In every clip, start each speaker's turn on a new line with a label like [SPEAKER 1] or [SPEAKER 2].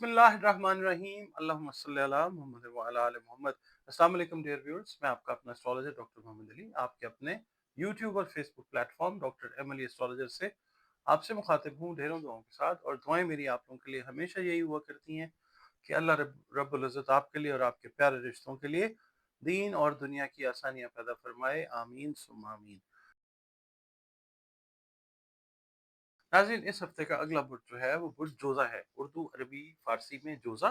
[SPEAKER 1] बिस्मिल्लाहिर्रहमानिर्रहीम अल्लाहुम्मा सल्ली अला मुहम्मद व अला आलि मोहम्मद। अस्सलाम वालेकुम डियर व्यूअर्स, मैं आपका अपना एस्ट्रोलॉजर डॉक्टर मोहम्मद अली आपके अपने यूट्यूब और Facebook platform doctor M Ali astrologer से आपसे मुखातिब हूँ ढेरों दुआओं के साथ। और दुआएं मेरी आप लोगों के लिए हमेशा यही हुआ करती हैं कि अल्लाह रब्बुल इज़्ज़त आपके लिए और आपके प्यारे रिश्तों के लिए दीन और दुनिया की आसानियाँ पैदा फरमाए, आमीन सुम्मा आमीन। नाज़रीन, इस हफ्ते का अगला बुर्ज जो है वो बुर्ज जोज़ा है। उर्दू, अरबी, फारसी में जोज़ा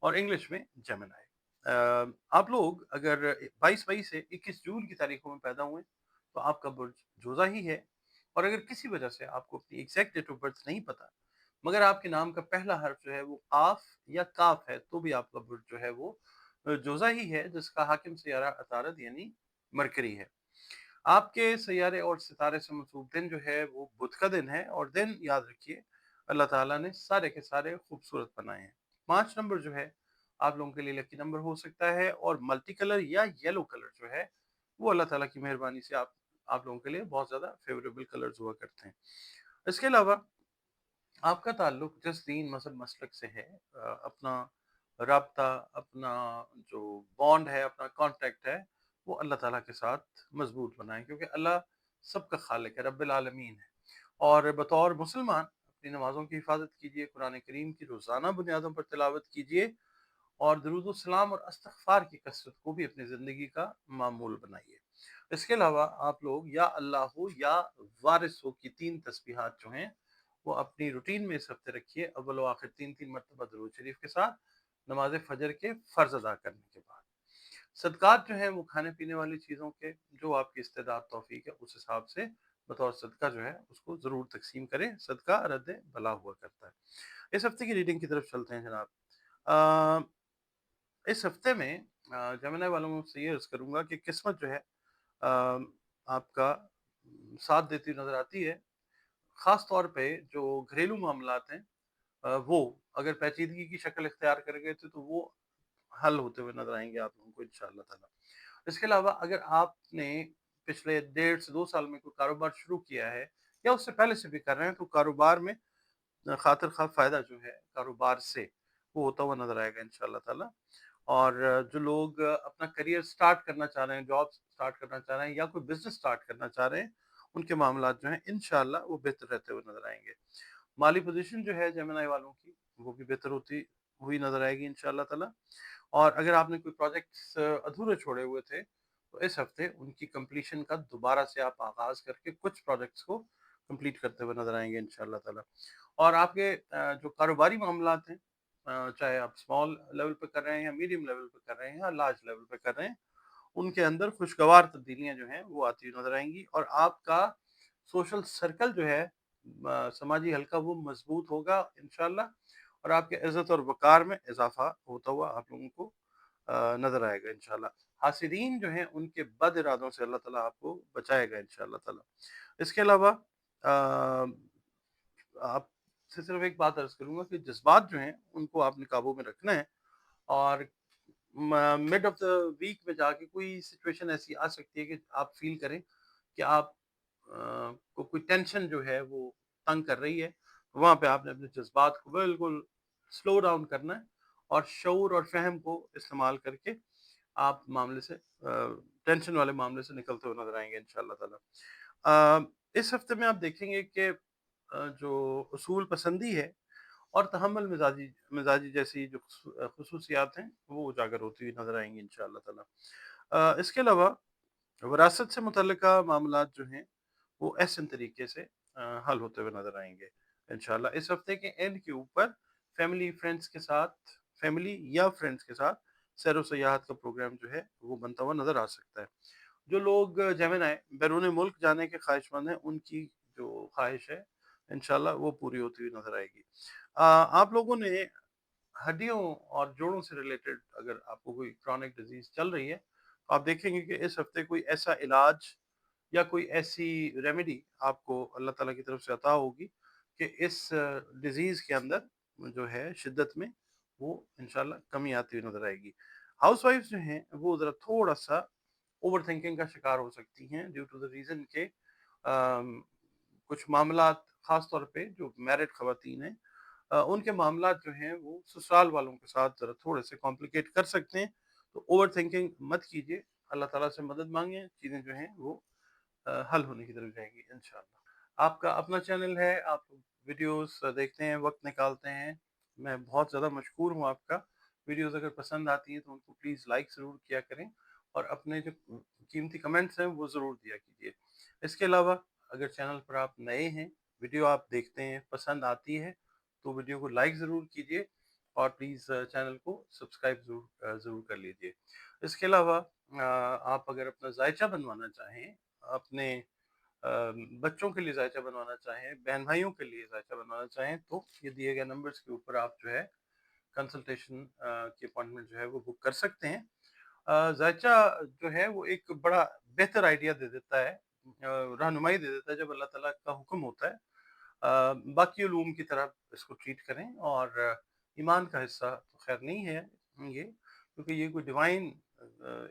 [SPEAKER 1] और इंग्लिश में जेमिनी। आप लोग अगर 22 मई से 21 जून की तारीखों में पैदा हुए तो आपका बुर्ज जोज़ा ही है। और अगर किसी वजह से आपको अपनी एग्जैक्ट डेट ऑफ बर्थ नहीं पता, मगर आपके नाम का पहला हर्फ जो है वो आफ या काफ है, तो भी आपका बुर्ज जो है वो जोज़ा ही है, जिसका हाकिम सियारा अतारद यानी मरकरी है। आपके सैयारे और सितारे से मसरूफ दिन जो है वो बुध का दिन है। और दिन याद रखिए, अल्लाह ताला ने सारे के सारे खूबसूरत बनाए हैं। 5 नंबर जो है आप लोगों के लिए लकी नंबर हो सकता है। और मल्टी कलर या येलो कलर जो है वो अल्लाह ताला की मेहरबानी से आप लोगों के लिए बहुत ज़्यादा फेवरेबल कलर्स हुआ करते हैं। इसके अलावा आपका ताल्लुक जिस दीन मज़हब मसलक से है, अपना राब्ता, अपना जो बॉन्ड है, अपना कॉन्टैक्ट है, वो अल्लाह ताला के साथ मजबूत बनाएं, क्योंकि अल्लाह सबका खालिक है, रब्बिल आलमीन है। और बतौर मुसलमान अपनी नमाज़ों की हिफाजत कीजिए, कुरान करीम की रोज़ाना बुनियादों पर तिलावत कीजिए और दरूद सलाम और इस्तग़फ़ार की कसरत को भी अपनी ज़िंदगी का मामूल बनाइए। इसके अलावा आप लोग या अल्लाह हो या वारिस हो की 3 तस्बीहात जो हैं वो अपनी रूटीन में इस हफ्ते रखिए, अव्वल व आखिर 3-3 मरतबा दरूद शरीफ के साथ नमाज फजर के फ़र्ज़ अदा करने के बाद। सदक़ात जो हैं वो खाने-पीने वाली चीज़ों के जो आपकी इस्तेदाद तौफ़ीक है उस हिसाब से बतौर सदका जो है उसको ज़रूर तक़सीम करें, सदका रद्द बला हुआ करता है। इस हफ्ते की रीडिंग की तरफ चलते हैं जनाब। अ, इस हफ्ते में जेमिनी वालों से ये अर्ज़ करूँगा कि किस्मत जो है आपका साथ देती नज़र आती है। ख़ास तौर पे जो घरेलू मामलात हैं, वो अगर पेचीदगी की शक्ल इख्तियार कर गए थे तो वो हल होते हुए नज़र आएँगे आप लोगों को इंशाअल्लाह ताला। इसके अलावा अगर आपने पिछले 1.5 से 2 साल में कोई कारोबार शुरू किया है या उससे पहले से भी कर रहे हैं, तो कारोबार में खातिर ख़्वाह फ़ायदा जो है कारोबार से वो होता हुआ नज़र आएगा इंशाअल्लाह ताला। और जो लोग अपना करियर स्टार्ट करना चाह रहे हैं, जॉब स्टार्ट करना चाह रहे हैं या कोई बिज़नेस स्टार्ट करना चाह रहे हैं, उनके मामलात जो हैं इंशाअल्लाह वो बेहतर रहते हुए नज़र आएँगे। माली पोज़ीशन जो है जेमिनी वालों की वो भी बेहतर होती हुई नज़र आएगी इंशाअल्लाह ताला। और अगर आपने कोई प्रोजेक्ट्स अधूरे छोड़े हुए थे, तो इस हफ्ते उनकी कंप्लीशन का दोबारा से आप आगाज़ करके कुछ प्रोजेक्ट्स को कंप्लीट करते हुए नज़र आएँगे इंशाअल्लाह ताला। और आपके जो कारोबारी मामलात हैं, चाहे आप स्मॉल लेवल पे कर रहे हैं या मीडियम लेवल पे कर रहे हैं या लार्ज लेवल पे कर रहे हैं, उनके अंदर खुशगवार तब्दीलियाँ जो हैं वो आती हुई नज़र आएँगी। और आपका सोशल सर्कल जो है समाजी हल्का वो मज़बूत होगा इंशाअल्लाह। और आपके इज़्ज़त और वक़ार में इज़ाफ़ा होता हुआ आप लोगों को नज़र आएगा इंशाअल्लाह। हासिदीन जो हैं उनके बद इरादों से अल्लाह ताला आपको बचाएगा इंशाअल्लाह ताला। इसके अलावा आपसे सिर्फ़ एक बात अर्ज़ करूँगा कि जज़्बात जो हैं उनको आपने काबू में रखना है। और मिड ऑफ द वीक में जाके कोई सिचुएशन ऐसी आ सकती है कि आप फ़ील करें कि आप को कोई टेंशन जो है वो तंग कर रही है। वहाँ पे आपने अपने जज़्बात को बिल्कुल स्लो डाउन करना है और शऊर और फ़हम को इस्तेमाल करके आप मामले से टेंशन वाले मामले से निकलते हुए नज़र आएँगे इंशाअल्लाह ताला। इस हफ्ते में आप देखेंगे कि जो उसूल पसंदी है और तहम्मुल मिज़ाजी मिज़ाजी जैसी जो ख़ुसूसियात हैं, वो उजागर होती हुई नज़र आएँगी इंशाअल्लाह ताला। इसके अलावा विरासत से मुतल्लिका मामलात जो हैं, वो ऐसे तरीके से हल होते हुए नज़र आएँगे इंशाअल्लाह। इस हफ्ते के एंड के ऊपर फैमिली या फ्रेंड्स के साथ सैर-ओ-सयाहत का प्रोग्राम जो है, वो बनता हुआ नज़र आ सकता है। जो लोग जेमिनी बैरून मुल्क जाने के ख्वाहिशमंद हैं, उनकी जो ख्वाहिश है, इंशाअल्लाह वो पूरी होती हुई नज़र आएगी। आप लोगों ने हड्डियों और जोड़ों से रिलेटेड अगर आपको कोई क्रॉनिक डिजीज़ चल रही है, तो आप देखेंगे कि इस हफ्ते कोई ऐसा इलाज या कोई ऐसी रेमेडी आपको अल्लाह ताला की तरफ से अता होगी कि इस डिज़ीज़ के अंदर जो है शिद्दत में वो इंशाअल्लाह कमी आती हुई नज़र आएगी। हाउसवाइफ्स जो हैं, वो ज़रा थोड़ा-सा ओवरथिंकिंग का शिकार हो सकती हैं ड्यू टू द रीज़न के कुछ मामलात ख़ास तौर पे जो मैरिड ख़वातीन हैं, उनके मामलात जो हैं वो ससुराल वालों के साथ ज़रा थोड़े-से कॉम्प्लिकेट कर सकते हैं। तो ओवरथिंकिंग मत कीजिए, अल्लाह ताला से मदद माँगिए, चीज़ें जो हैं वो हल होने की तरफ जाएँगी इंशाअल्लाह। आपका अपना चैनल है, आप वीडियोज़ देखते हैं, वक़्त निकालते हैं, मैं बहुत ज़्यादा मशकूर हूँ आपका। वीडियोज़ अगर पसंद आती हैं तो उनको प्लीज़ लाइक ज़रूर किया करें और अपने जो कीमती कमेंट्स हैं वो ज़रूर दिया कीजिए। इसके अलावा अगर चैनल पर आप नए हैं, वीडियो आप देखते हैं, पसंद आती है, तो वीडियो को लाइक ज़रूर कीजिए और प्लीज़ चैनल को सब्सक्राइब ज़रूर कर लीजिए। इसके अलावा आप अगर अपना जायचा बनवाना चाहें, अपने अ, बच्चों के लिए जायचा बनवाना चाहें, बहन-भाइयों के लिए जायचा बनवाना चाहें, तो ये दिए गए नंबर्स के ऊपर आप जो है कंसल्टेशन की अपॉइंटमेंट जो है वो बुक कर सकते हैं। जायचा जो है वो एक बड़ा बेहतर आइडिया दे देता है, रहनुमाई दे देता है जब अल्लाह ताला का हुक्म होता है। बाकी उलूम की तरह इसको ट्रीट करें और ईमान का हिस्सा तो खैर नहीं है ये, क्योंकि ये कोई डिवाइन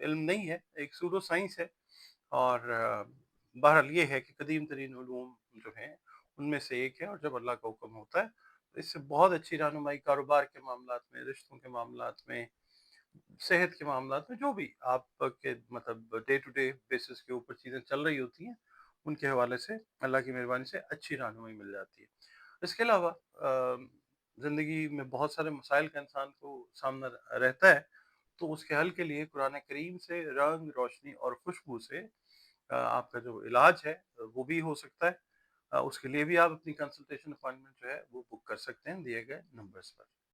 [SPEAKER 1] इल्म नहीं है, एक सूडो साइंस है और बहरहाल ये है कि कदीम तरीन उलूम जो हैं, उनमें से एक है और जब अल्लाह का हुक्म होता है, तो इससे बहुत अच्छी रहनुमाई कारोबार के मामलात में, रिश्तों के मामलात में, सेहत के मामलात में, जो भी आपके मतलब डे टू डे बेसिस के ऊपर चीज़ें चल रही होती हैं, उनके हवाले से अल्लाह की मेहरबानी से अच्छी रहनुमाई मिल जाती है। इसके अलावा ज़िंदगी में बहुत सारे मसाइल का इंसान को सामना रहता है, तो उसके हल के लिए कुरान करीम से रंग, रोशनी और खुशबू से आपका जो इलाज है वो भी हो सकता है। उसके लिए भी आप अपनी कंसल्टेशन अपॉइंटमेंट जो है वो बुक कर सकते हैं दिए गए नंबर्स पर।